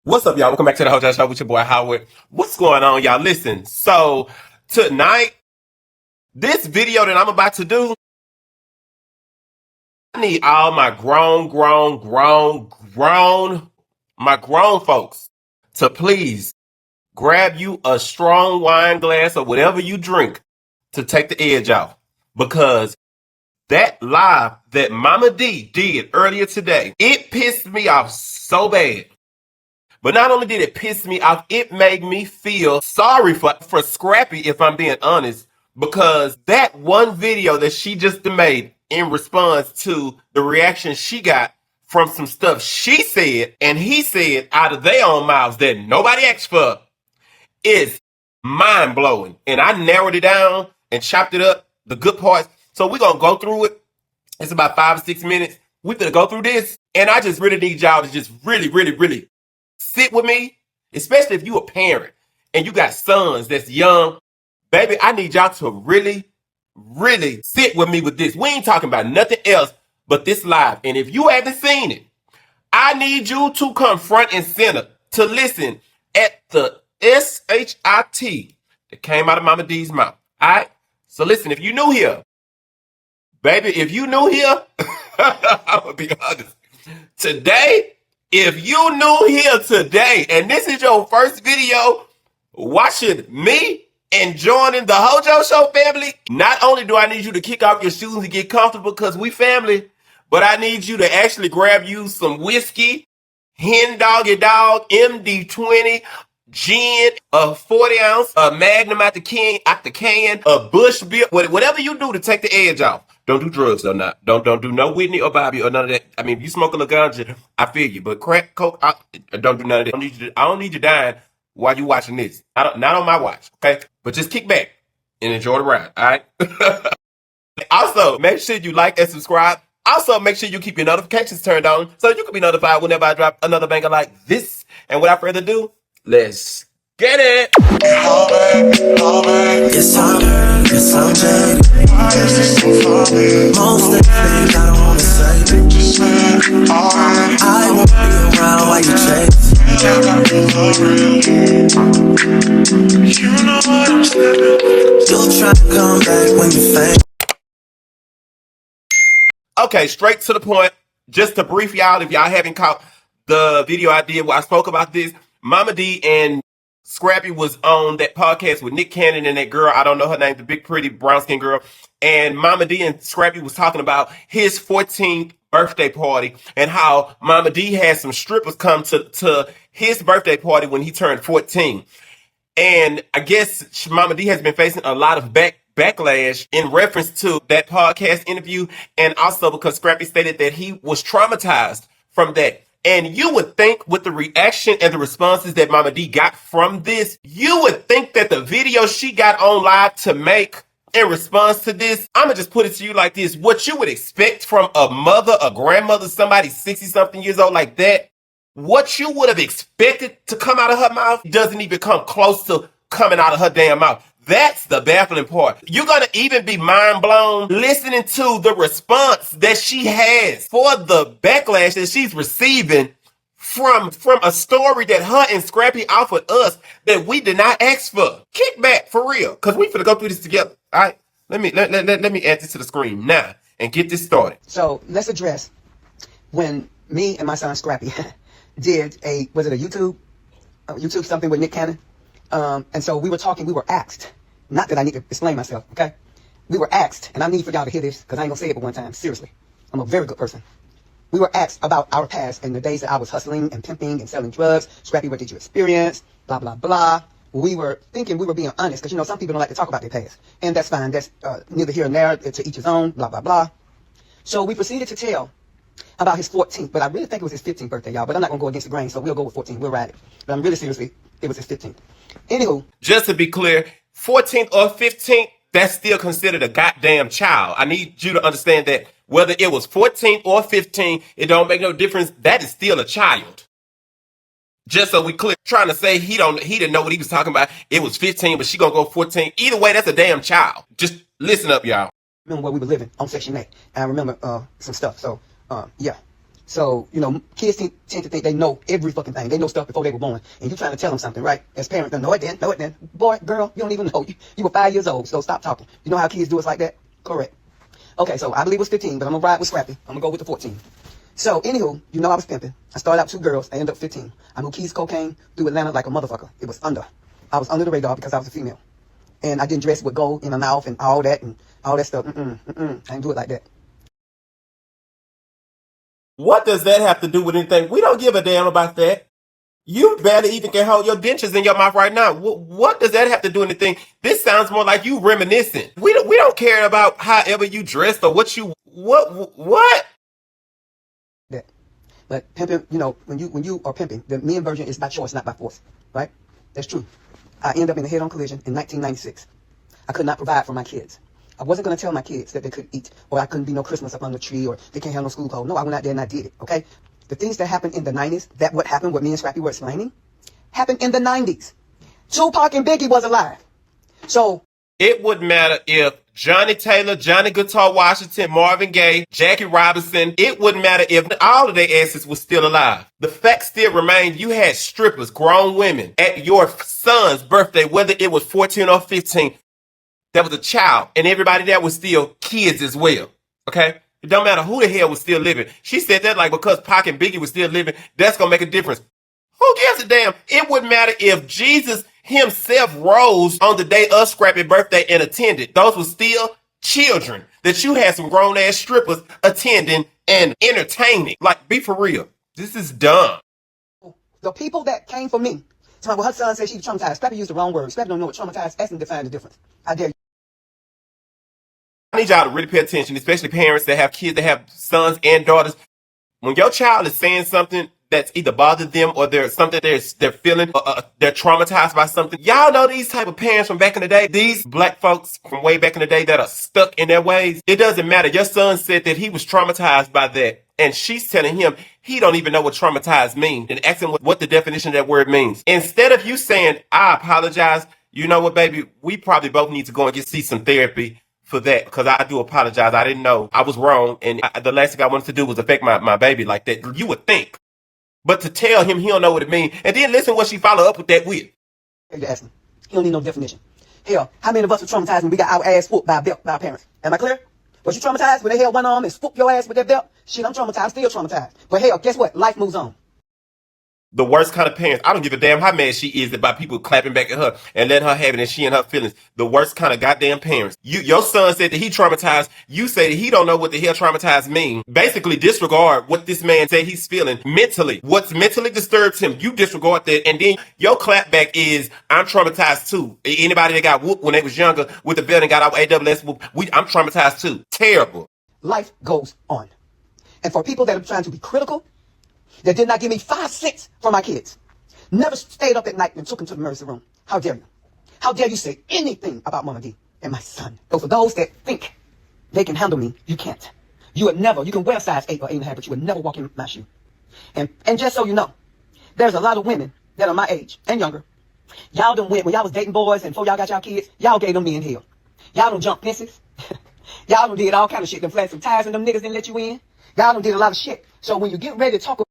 What's up, y'all? Welcome back to the Hotel Show with your boy Howard. What's going on, y'all? Listen, so tonight, this video that I'm about to do, I need all my grown folks to please grab you a strong wine glass or whatever you drink to take the edge off. Because that live that Mama Dee did earlier today, it pissed me off so bad. But not only did it piss me off, it made me feel sorry for Scrappy, if I'm being honest, because that one video that she just made in response to the reaction she got from some stuff she said and he said out of their own mouths that nobody asked for is mind blowing. And I narrowed it down and chopped it up, the good parts. So we're going to go through it. It's about 5 or 6 minutes. We're going to go through this. And I just really need y'all to just really sit with me, especially if you a parent and you got sons that's young. Baby, I need y'all to really sit with me with this. We ain't talking about nothing else but this live. And if you haven't seen it, I need you to come front and center to listen at the sexuality that came out of Mama Dee's mouth. All right? So listen, if you new here, baby, if you new here, I'm going to be honest. Today, if you new here today and this is your first video watching me and joining the Hojo Show family, not only do I need you to kick off your shoes and get comfortable because we family, but I need you to actually grab you some whiskey, Hen Doggy Dog, MD-20, gin, a 40 ounce, a Magnum out the can, a Bush beer, whatever you do to take the edge off. Don't do drugs though, not. Don't do no Whitney or Bobby or none of that. I mean, if you smoke a little ganja, I feel you. But crack, coke, don't do none of that. I don't need you dying while you watching this. Not on my watch, okay? But just kick back and enjoy the ride, all right? Also, make sure you like and subscribe. Also, make sure you keep your notifications turned on so you can be notified whenever I drop another banger like this. And without further ado, let's get it. Yes, I'm jaded. Most of the things I don't wanna say. I won't be around while you chase. You'll try to come back when you faint. Okay, straight to the point. Just to brief y'all, if y'all haven't caught the video I did where I spoke about this, Mama Dee and Scrappy was on that podcast with Nick Cannon and that girl, I don't know her name, the big pretty brown skin girl. And Mama Dee and Scrappy was talking about his 14th birthday party and how Mama Dee had some strippers come to his birthday party when he turned 14. And I guess Mama Dee has been facing a lot of backlash in reference to that podcast interview, and also because Scrappy stated that he was traumatized from that. And you would think with the reaction and the responses that Mama Dee got from this, you would think that the video she got on live to make in response to this, I'm going to just put it to you like this. What you would expect from a mother, a grandmother, somebody 60-something years old like that, what you would have expected to come out of her mouth doesn't even come close to coming out of her damn mouth. That's the baffling part. You're going to even be mind blown listening to the response that she has for the backlash that she's receiving from a story that her and Scrappy offered us that we did not ask for. Kick back for real, because we finna go through this together. All right, let me add this to the screen now and get this started. So let's address when me and my son Scrappy did a YouTube something with Nick Cannon. And so we were talking, we were asked, not that I need to explain myself, okay? We were asked, and I need for y'all to hear this, because I ain't gonna say it but one time, seriously. I'm a very good person. We were asked about our past and the days that I was hustling and pimping and selling drugs. Scrappy, what did you experience? Blah, blah, blah. We were thinking we were being honest, because, you know, some people don't like to talk about their past. And that's fine, that's neither here nor there, to each his own, blah, blah, blah. So we proceeded to tell about his 14th, but I really think it was his 15th birthday, y'all. But I'm not gonna go against the grain, so we'll go with 14. We'll ride it. But I'm really seriously, it was his 15th. Anywho, just to be clear, 14th or 15th, that's still considered a goddamn child. I need you to understand that whether it was 14 or 15, it don't make no difference. That is still a child. Just so we clear, trying to say he didn't know what he was talking about. It was 15, but she gonna go 14. Either way, that's a damn child. Just listen up, y'all. Remember where we were living on Section 8. And I remember some stuff. So, yeah. So, kids tend to think they know every fucking thing. They know stuff before they were born. And you trying to tell them something, right? As parents, no, it didn't. Boy, girl, you don't even know. You were 5 years old, so stop talking. You know how kids do us like that? Correct. Okay, so I believe it was 15, but I'm going to ride with Scrappy. I'm going to go with the 14. So, anywho, I was pimping. I started out 2 girls. I ended up 15. I moved keys cocaine through Atlanta like a motherfucker. I was under the radar because I was a female. And I didn't dress with gold in my mouth and all that stuff. I didn't do it like that. What does that have to do with anything? We don't give a damn about that. You barely even can hold your dentures in your mouth right now. What does that have to do with anything? This sounds more like you reminiscing. We don't care about however you dressed or what? That. But pimping, when you are pimping, the men version is by choice, not by force, right? That's true. I ended up in a head-on collision in 1996. I could not provide for my kids. I wasn't going to tell my kids that they could eat, or I couldn't be no Christmas up on the tree, or they can't have no school clothes. No, I went out there and I did it, okay? The things that happened in the 90s, what me and Scrappy were explaining, happened in the 90s. Tupac and Biggie was alive. So it wouldn't matter if Johnny Taylor, Johnny Guitar Washington, Marvin Gaye, Jackie Robinson, it wouldn't matter if all of their asses were still alive. The fact still remains you had strippers, grown women, at your son's birthday, whether it was 14 or 15, that was a child, and everybody there was still kids as well. Okay? It don't matter who the hell was still living. She said that like because Pac and Biggie was still living, that's gonna make a difference. Who gives a damn? It wouldn't matter if Jesus himself rose on the day of Scrappy's birthday and attended. Those were still children that you had some grown ass strippers attending and entertaining. Like, be for real. This is dumb. The people that came for me, well, her son said she was traumatized. Scrappy used the wrong word. Scrappy don't know what traumatized. Ask him to define the difference. I dare you. I need y'all to really pay attention, especially parents that have kids that have sons and daughters. When your child is saying something that's either bothered them or there's something they're feeling, they're traumatized by something. Y'all know these type of parents from back in the day, these black folks from way back in the day that are stuck in their ways. It doesn't matter. Your son said that he was traumatized by that. And she's telling him he don't even know what traumatized means and asking what the definition of that word means. Instead of you saying, I apologize, you know what, baby, we probably both need to go and see some therapy for that, because I do apologize. I didn't know. I was wrong. And the last thing I wanted to do was affect my baby like that. You would think. But to tell him he don't know what it means, and then listen what she follow up with that with. You ask him. He don't need no definition. Hell, how many of us were traumatized when we got our ass whooped by a belt by our parents? Am I clear? Was you traumatized when they held one arm and swooped your ass with that belt? Shit, I'm traumatized. Still traumatized. But hell, guess what? Life moves on. The worst kind of parents. I don't give a damn how mad she is about people clapping back at her and letting her have it and she and her feelings. The worst kind of goddamn parents. Your son said that he traumatized. You say that he don't know what the hell traumatized mean. Basically disregard what this man said he's feeling mentally. What's mentally disturbs him. You disregard that. And then your clapback is, I'm traumatized too. Anybody that got whooped when they was younger with the belt and got our AWS whooped, I'm traumatized too. Terrible. Life goes on. And for people that are trying to be critical, that did not give me 5 cents for my kids, never stayed up at night and took them to the emergency room. How dare you? How dare you say anything about Mama Dee and my son? So for those that think they can handle me, you can't. You can wear a size 8 or 8.5, but you would never walk in my shoe. And just so you know, there's a lot of women that are my age and younger. Y'all done went, when y'all was dating boys and before y'all got y'all kids, y'all gave them men hell. Y'all done jumped fences. Y'all done did all kind of shit. Done flat some tires and them niggas didn't let you in. Y'all done did a lot of shit. So when you get ready to talk about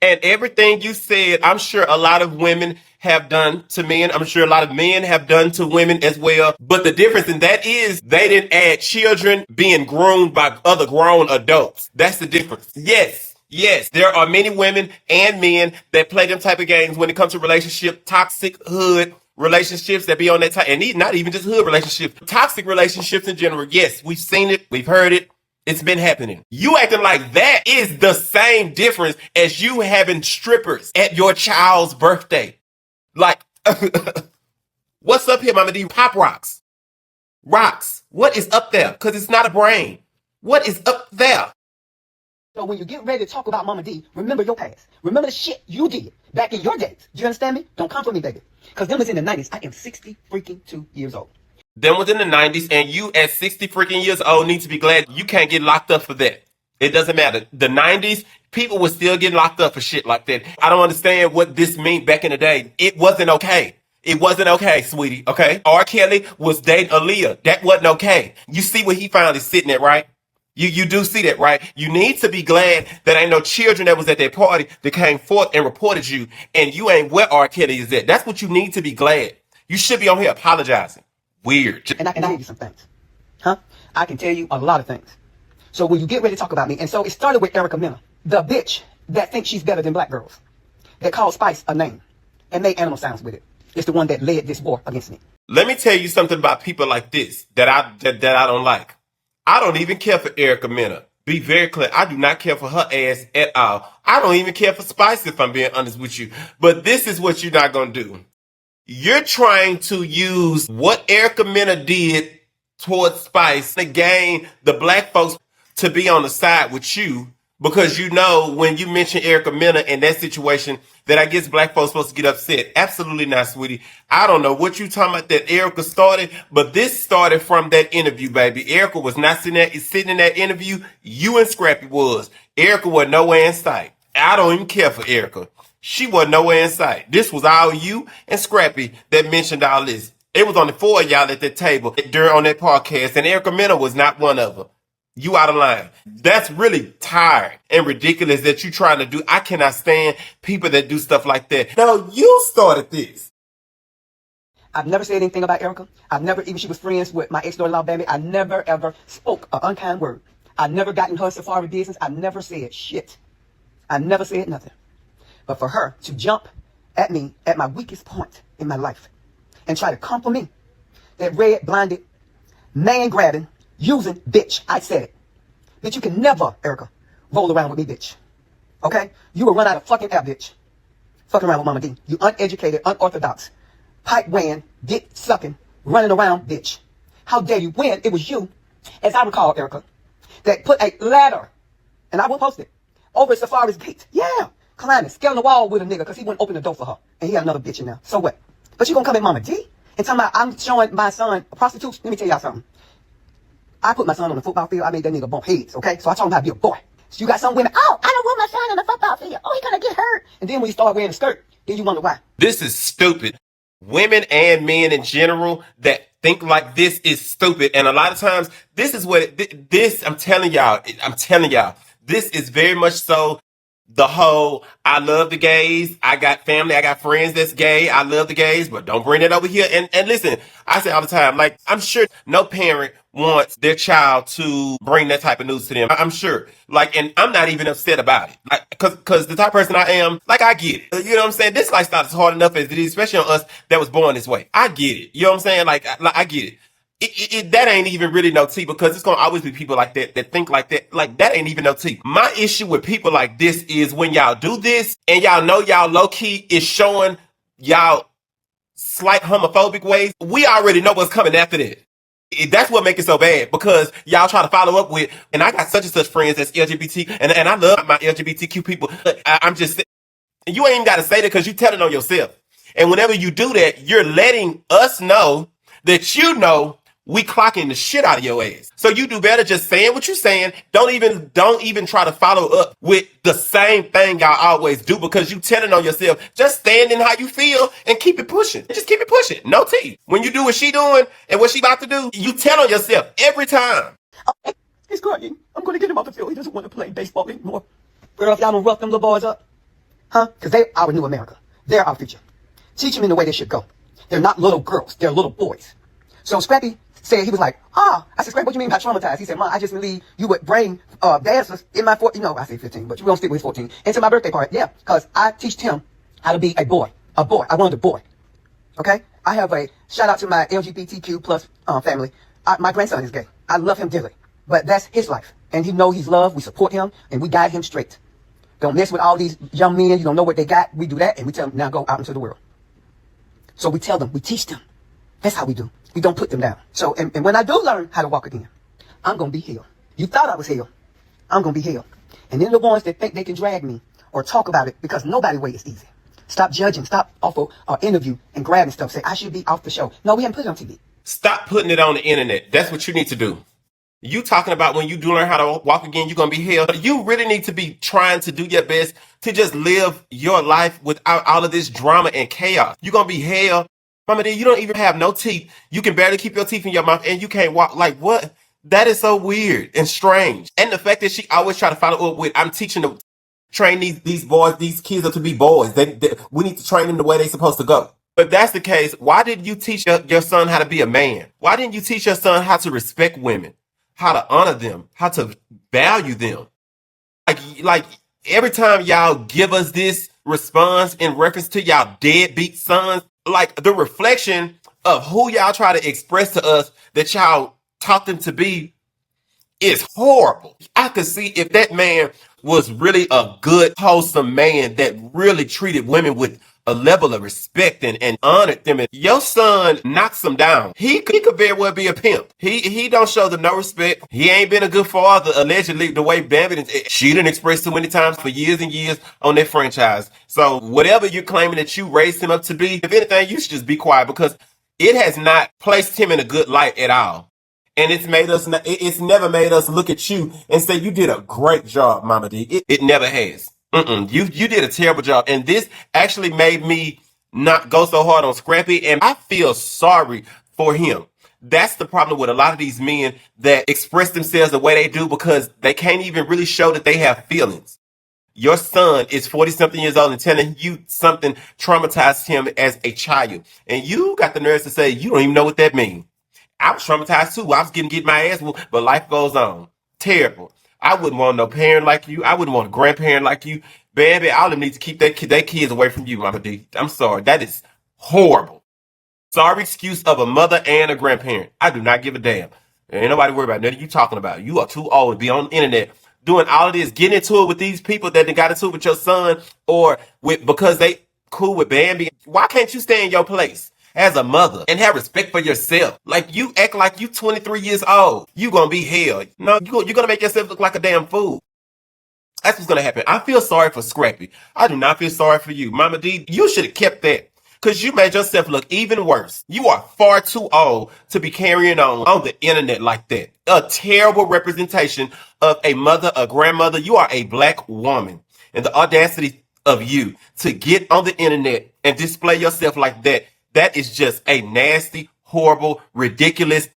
and everything you said, I'm sure a lot of women have done to men. I'm sure a lot of men have done to women as well. But the difference in that is they didn't add children being groomed by other grown adults. That's the difference. Yes, there are many women and men that play them type of games when it comes to relationship, toxic hood relationships that be on that type, and not even just hood relationships, toxic relationships in general. Yes, we've seen it. We've heard it. It's been happening. You acting like that is the same difference as you having strippers at your child's birthday. Like, what's up here, Mama Dee? Pop rocks. Rocks. What is up there? Because it's not a brain. What is up there? So when you get ready to talk about Mama Dee, remember your past. Remember the shit you did back in your days. Do you understand me? Don't come for me, baby. Because them was in the 90s. I am 60 freaking 2 years old. Them was in the 90s, and you at 60 freaking years old need to be glad you can't get locked up for that. It doesn't matter. The 90s, people were still getting locked up for shit like that. I don't understand what this meant back in the day. It wasn't okay. It wasn't okay, sweetie, okay? R. Kelly was dating Aaliyah. That wasn't okay. You see where he finally sitting at, right? You do see that, right? You need to be glad that ain't no children that was at that party that came forth and reported you, and you ain't where R. Kelly is at. That's what you need to be glad. You should be on here apologizing. Weird. And I can tell you some things. Huh? I can tell you a lot of things. So when you get ready to talk about me, and so it started with Erica Mena, the bitch that thinks she's better than black girls, that called Spice a name and made animal sounds with it. It's the one that led this war against me. Let me tell you something about people like this that I don't like. I don't even care for Erica Mena. Be very clear. I do not care for her ass at all. I don't even care for Spice, if I'm being honest with you. But this is what you're not going to do. You're trying to use what Erica Mena did towards Spice to gain the black folks to be on the side with you, because you know when you mention Erica Mena in that situation that I guess black folks supposed to get upset. Absolutely not, sweetie. I don't know what you talking about that Erica started, but this started from that interview, baby. Erica was not sitting in that interview. You and Scrappy was. Erica was nowhere in sight. I don't even care for Erica. She wasn't nowhere in sight. This was all you and Scrappy that mentioned all this. It was only four of y'all at that table on that podcast, and Erica Mena was not one of them. You out of line. That's really tired and ridiculous that you trying to do. I cannot stand people that do stuff like that. No, you started this. I've never said anything about Erica. I've never, even she was friends with my ex-daughter-in-law, baby. I never, ever spoke an unkind word. I never got in her safari business. I never said shit. I never said nothing. But for her to jump at me at my weakest point in my life and try to compliment that red, blinded, man-grabbing, using bitch. I said it. Bitch, you can never, Erica, roll around with me, bitch. Okay? You will run out of fucking air, bitch. Fucking around with Mama Dee. You uneducated, unorthodox, pipe weighing, dick sucking, running around, bitch. How dare you? When it was you, as I recall, Erica, that put a ladder, and I will post it, over at Safari's gate. Yeah. Climbing, scaling the wall with a nigga because he wouldn't open the door for her. And he got another bitch in there. So what? But you gonna come at Mama Dee and talking about I'm showing my son prostitutes? Let me tell y'all something. I put my son on the football field. I made that nigga bump heads, okay? So I told him how to be a boy. So you got some women, oh, I don't want my son on the football field. Oh, he's gonna get hurt. And then when you start wearing a skirt, then you wonder why. This is stupid. Women and men in general that think like this is stupid. And a lot of times, this is what, I'm telling y'all, this is very much so the whole, I love the gays, I got family, I got friends that's gay, I love the gays, but don't bring it over here. And listen, I say all the time, like, I'm sure no parent wants their child to bring that type of news to them. I'm sure. Like, and I'm not even upset about it. Like, cause the type of person I am, like, I get it. You know what I'm saying? This lifestyle is hard enough as it is, especially on us that was born this way. I get it. You know what I'm saying? Like I get it. That ain't even really no tea, because it's gonna always be people like that think like that. Like, that ain't even no tea. My issue with people like this is when y'all do this and y'all know y'all low key is showing y'all slight homophobic ways. We already know what's coming after that. That's what makes it so bad, because y'all try to follow up with, and I got such and such friends that's LGBT, and I love my LGBTQ people. I'm just, you ain't even got to say that because you telling on yourself. And whenever you do that, you're letting us know that you know we clocking the shit out of your ass. So you do better just saying what you're saying. Don't even try to follow up with the same thing y'all always do, because you telling on yourself. Just stand in how you feel and keep it pushing. Just keep it pushing. No tea. When you do what she doing and what she about to do, you tell on yourself every time. He's crying. I'm going to get him off the field. He doesn't want to play baseball anymore. Girl, if y'all don't rough them little boys up, huh? Because they're our new America. They're our future. Teach them in the way they should go. They're not little girls. They're little boys. So Scrappy said, he was like, I said, Scrappy, what you mean by traumatized? He said, Mom, I just believe you would bring dancers in my 14, I say 15, but you don't stick with his 14, into my birthday party. Yeah, because I teach him how to be a boy. A boy. I wanted a boy. Okay? I have a shout out to my LGBTQ plus family. My grandson is gay. I love him dearly. But that's his life. And he know he's loved. We support him and we guide him straight. Don't mess with all these young men. You don't know what they got. We do that and we tell them, now go out into the world. So we tell them, we teach them. That's how we do. We don't put them down. So, and when I do learn how to walk again, I'm going to be healed. You thought I was healed. I'm going to be healed. And then the ones that think they can drag me or talk about it, because nobody way is easy. Stop judging. Stop off of our interview and grabbing stuff. Say, I should be off the show. No, we haven't put it on TV. Stop putting it on the internet. That's what you need to do. You talking about when you do learn how to walk again, you're going to be healed. You really need to be trying to do your best to just live your life without all of this drama and chaos. You're going to be held. Mama Dee, you don't even have no teeth. You can barely keep your teeth in your mouth and you can't walk. Like, what? That is so weird and strange. And the fact that she always try to follow up with, I'm teaching them, train these boys, these kids up to be boys. We need to train them the way they're supposed to go. If that's the case, why didn't you teach your son how to be a man? Why didn't you teach your son how to respect women, how to honor them, how to value them? Like every time y'all give us this response in reference to y'all deadbeat sons, like the reflection of who y'all try to express to us that y'all taught them to be is horrible. I could see if that man was really a good, wholesome man that really treated women with a level of respect and honored them. And your son knocks them down. He could very well be a pimp. He don't show them no respect. He ain't been a good father, allegedly, the way Bambi she didn't express too many times for years and years on that franchise. So whatever you're claiming that you raised him up to be, if anything, you should just be quiet because it has not placed him in a good light at all. And it's never made us look at you and say, you did a great job, Mama Dee. It never has. You did a terrible job. And this actually made me not go so hard on Scrappy. And I feel sorry for him. That's the problem with a lot of these men that express themselves the way they do because they can't even really show that they have feelings. Your son is 40 something years old and telling you something traumatized him as a child. And you got the nerves to say, you don't even know what that means. I was traumatized too. I was getting my ass whooped, but life goes on. Terrible. I wouldn't want no parent like you. I wouldn't want a grandparent like you. Baby, all of them need to keep their kids away from you, Mama Dee. I'm sorry. That is horrible. Sorry excuse of a mother and a grandparent. I do not give a damn. Ain't nobody worried about nothing you talking about. You are too old to be on the internet doing all of this, getting into it with these people that got into it with your son or with because they cool with Bambi. Why can't you stay in your place as a mother and have respect for yourself? Like you act like you 23 years old. You gonna be hell. No, you're gonna make yourself look like a damn fool. That's what's gonna happen. I feel sorry for Scrappy. I do not feel sorry for you. Mama Dee, you should have kept that. Because you made yourself look even worse. You are far too old to be carrying on the internet like that. A terrible representation of a mother, a grandmother. You are a black woman. And the audacity of you to get on the internet and display yourself like that, that is just a nasty, horrible, ridiculous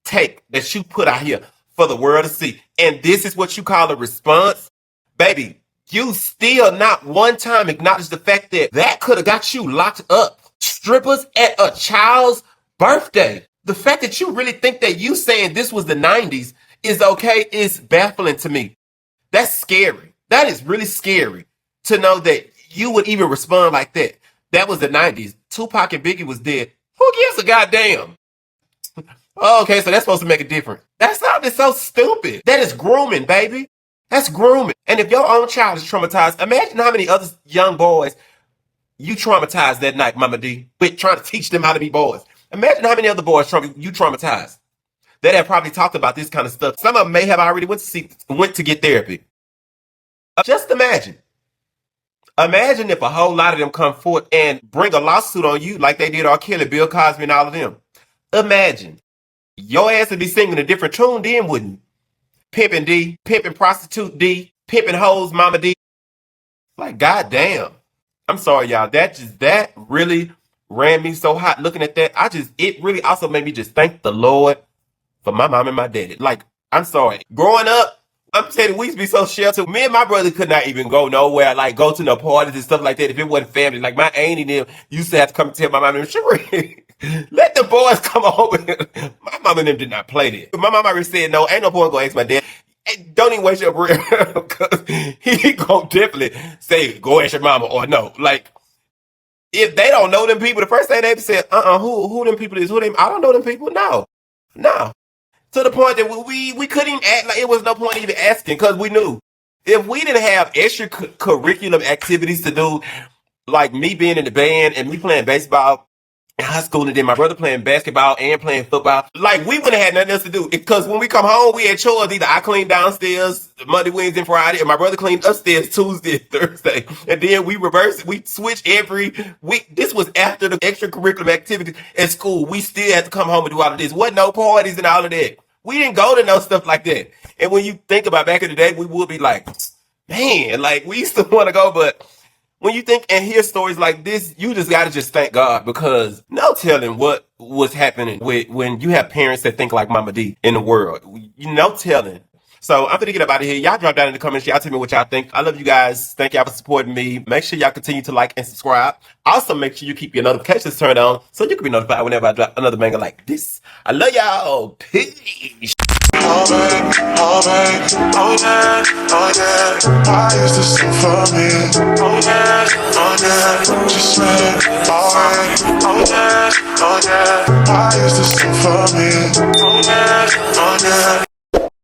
take that you put out here for the world to see. And this is what you call a response? Baby, you still not one time acknowledge the fact that that could have got you locked up. Strippers at a child's birthday. The fact that you really think that you saying this was the 90s is okay is baffling to me. That's scary. That is really scary to know that you would even respond like that. That was the 90s. Tupac and Biggie was dead. Who gives a goddamn? Oh, okay, so that's supposed to make a difference. That sounded so stupid. That is grooming, baby. That's grooming. And if your own child is traumatized, imagine how many other young boys you traumatized that night, Mama Dee, with trying to teach them how to be boys. Imagine how many other boys you traumatized that have probably talked about this kind of stuff. Some of them may have already went to get therapy. Just imagine. Imagine if a whole lot of them come forth and bring a lawsuit on you like they did R. Kelly, Bill Cosby, and all of them. Imagine. Your ass would be singing a different tune then, wouldn't you? Pimping D, pimping prostitute D, pimping hoes, Mama Dee. Like, goddamn. I'm sorry, y'all. That really ran me so hot looking at that. It really also made me just thank the Lord for my mom and my daddy. Like, I'm sorry. Growing up, I'm saying we used to be so sheltered. Me and my brother could not even go nowhere, like go to no parties and stuff like that if it wasn't family. Like my auntie and them used to have to come and tell my mom and them, let the boys come over. My mom and them did not play that. My mom already said, no, ain't no point going to ask my dad. Hey, don't even waste your breath because he gonna definitely say, go ask your mama or no. Like, if they don't know them people, the first thing they said, who them people is? I don't know them people. No. To the point that we couldn't even act like it was no point even asking because we knew. If we didn't have extra curriculum activities to do, like me being in the band and me playing baseball in high school and then my brother playing basketball and playing football, like we wouldn't have had nothing else to do. Because when we come home, we had chores. Either I cleaned downstairs Monday, Wednesday, and Friday, and my brother cleaned upstairs Tuesday and Thursday. And then we reversed it. We switched every week. This was after the extracurricular activities at school. We still had to come home and do all of this. Wasn't no parties and all of that. We didn't go to no stuff like that. And when you think about back in the day, we would be like, man, like we used to want to go, but when you think and hear stories like this, you just gotta just thank God, because no telling what was happening with when you have parents that think like Mama Dee in the world. You no telling. So I'm gonna get up out of here. Y'all drop down in the comments. Y'all tell me what y'all think. I love you guys. Thank y'all for supporting me. Make sure y'all continue to like and subscribe. Also, make sure you keep your notifications turned on so you can be notified whenever I drop another banger like this. I love y'all. Peace. Oh babe, oh babe, oh yeah, oh yeah. Why is this so funny? Oh yeah, just make it alright. Oh yeah, oh yeah. Why is this so funny? Oh yeah,